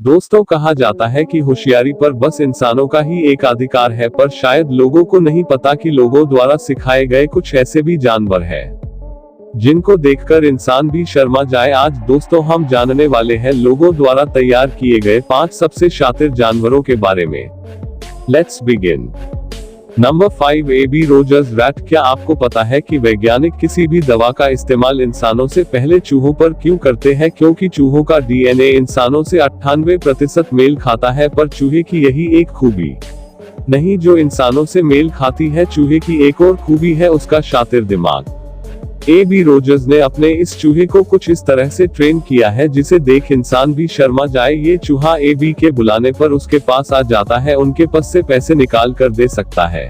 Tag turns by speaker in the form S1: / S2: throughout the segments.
S1: दोस्तों, कहा जाता है कि होशियारी पर बस इंसानों का ही एक अधिकार है, पर शायद लोगों को नहीं पता कि लोगों द्वारा सिखाए गए कुछ ऐसे भी जानवर हैं जिनको देखकर इंसान भी शर्मा जाए। आज दोस्तों हम जानने वाले हैं लोगों द्वारा तैयार किए गए 5 सबसे शातिर जानवरों के बारे में। Let's begin. Number 5, AB Rogers rat. क्या आपको पता है कि वैज्ञानिक किसी भी दवा का इस्तेमाल इंसानों से पहले चूहों पर क्यों करते हैं? क्योंकि चूहों का डीएनए इंसानों से 98% मेल खाता है, पर चूहे की यही एक खूबी नहीं जो इंसानों से मेल खाती है। चूहे की एक और खूबी है उसका शातिर दिमाग। एबी रोजर्स ने अपने इस चूहे को कुछ इस तरह से ट्रेन किया है जिसे देख इंसान भी शर्मा जाए। ये चूहा एबी के बुलाने पर उसके पास आ जाता है, उनके पास से पैसे निकाल कर दे सकता है,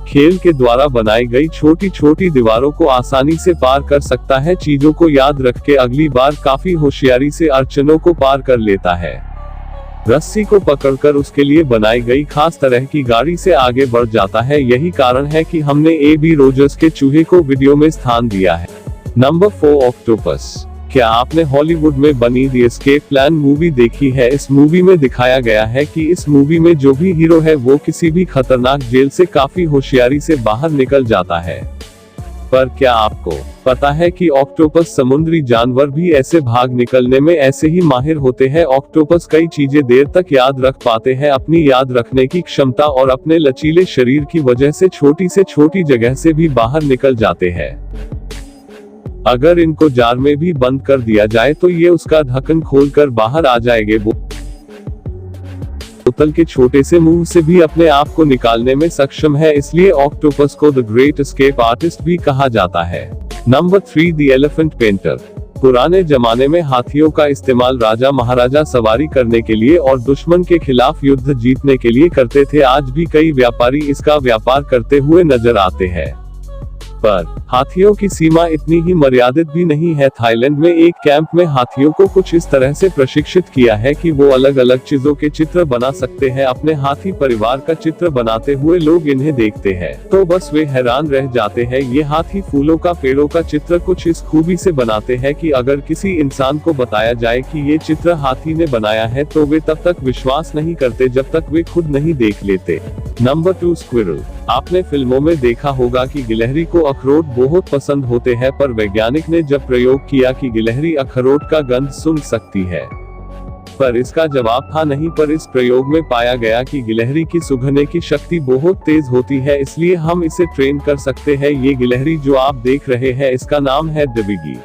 S1: खेल के द्वारा बनाई गई छोटी छोटी दीवारों को आसानी से पार कर सकता है, चीजों को याद रख के अगली बार काफी होशियारी से अड़चनों को पार कर लेता है, रस्सी को पकड़कर उसके लिए बनाई गई खास तरह की गाड़ी से आगे बढ़ जाता है। यही कारण है कि हमने एबी रोजर्स के चूहे को वीडियो में स्थान दिया है। Number 4, octopus. क्या आपने हॉलीवुड में बनी द एस्केप प्लान मूवी देखी है? इस मूवी में दिखाया गया है कि इस मूवी में जो भी हीरो है वो किसी भी खतरनाक जेल से काफी होशियारी से बाहर निकल जाता है, पर क्या आपको पता है कि ऑक्टोपस समुद्री जानवर भी ऐसे भाग निकलने में ऐसे ही माहिर होते हैं? ऑक्टोपस कई चीजें देर तक याद रख पाते हैं। अपनी याद रखने की क्षमता और अपने लचीले शरीर की वजह से छोटी जगह से भी बाहर निकल जाते हैं। अगर इनको जार में भी बंद कर दिया जाए तो ये उसका ढक्कन खोलकर बाहर आ जाएंगे। बोतल के छोटे से मुंह से भी अपने आप को निकालने में सक्षम है, इसलिए ऑक्टोपस को द ग्रेट एस्केप आर्टिस्ट भी कहा जाता है। Number 3, the elephant painter. पुराने जमाने में हाथियों का इस्तेमाल राजा महाराजा सवारी करने के लिए और दुश्मन के खिलाफ युद्ध जीतने के लिए करते थे। आज भी कई व्यापारी इसका व्यापार करते हुए नजर आते हैं, पर हाथियों की सीमा इतनी ही मर्यादित भी नहीं है। थाईलैंड में एक कैंप में हाथियों को कुछ इस तरह से प्रशिक्षित किया है कि वो अलग अलग चीजों के चित्र बना सकते हैं। अपने हाथी परिवार का चित्र बनाते हुए लोग इन्हें देखते हैं तो बस वे हैरान रह जाते हैं। ये हाथी फूलों का पेड़ों का चित्र कुछ इस खूबी से बनाते हैं कि अगर किसी इंसान को बताया जाए कि ये चित्र हाथी ने बनाया है तो वे तब तक विश्वास नहीं करते जब तक वे खुद नहीं देख लेते। Number 2, squirrel. आपने फिल्मों में देखा होगा कि गिलहरी को अखरोट बहुत पसंद होते हैं, पर वैज्ञानिक ने जब प्रयोग किया कि गिलहरी अखरोट का गंध सूंघ सकती है, पर इसका जवाब था नहीं। पर इस प्रयोग में पाया गया कि गिलहरी की सूंघने की शक्ति बहुत तेज होती है, इसलिए हम इसे ट्रेन कर सकते हैं। ये गिलहरी जो आप देख रहे हैं इसका नाम है डबिगी।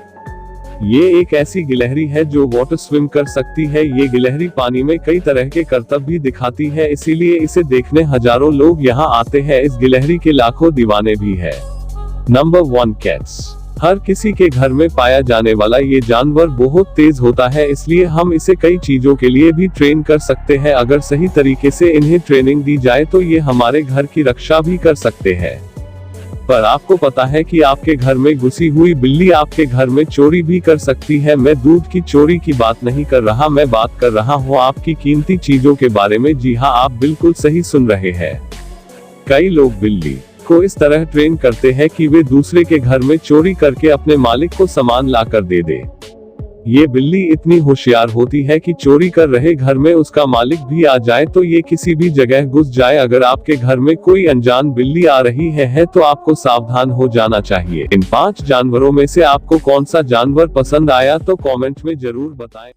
S1: ये एक ऐसी गिलहरी है जो वाटर स्विम कर सकती है। ये गिलहरी पानी में कई तरह के करतब भी दिखाती है, इसीलिए इसे देखने हजारों लोग यहाँ आते हैं। इस गिलहरी के लाखों दीवाने भी है। Number 1, cats. हर किसी के घर में पाया जाने वाला ये जानवर बहुत तेज होता है, इसलिए हम इसे कई चीजों के लिए भी ट्रेन कर सकते हैं। अगर सही तरीके से इन्हें ट्रेनिंग दी जाए तो ये हमारे घर की रक्षा भी कर सकते हैं। पर आपको पता है कि आपके घर में घुसी हुई बिल्ली आपके घर में चोरी भी कर सकती है? मैं दूध की चोरी की बात नहीं कर रहा, मैं बात कर रहा हूँ आपकी कीमती चीजों के बारे में। जी हाँ, आप बिल्कुल सही सुन रहे हैं। कई लोग बिल्ली को इस तरह ट्रेन करते हैं कि वे दूसरे के घर में चोरी करके अपने मालिक को सामान ला कर दे दे। ये बिल्ली इतनी होशियार होती है कि चोरी कर रहे घर में उसका मालिक भी आ जाए तो ये किसी भी जगह घुस जाए। अगर आपके घर में कोई अनजान बिल्ली आ रही है तो आपको सावधान हो जाना चाहिए। इन 5 जानवरों में से आपको कौन सा जानवर पसंद आया तो कमेंट में जरूर बताएं।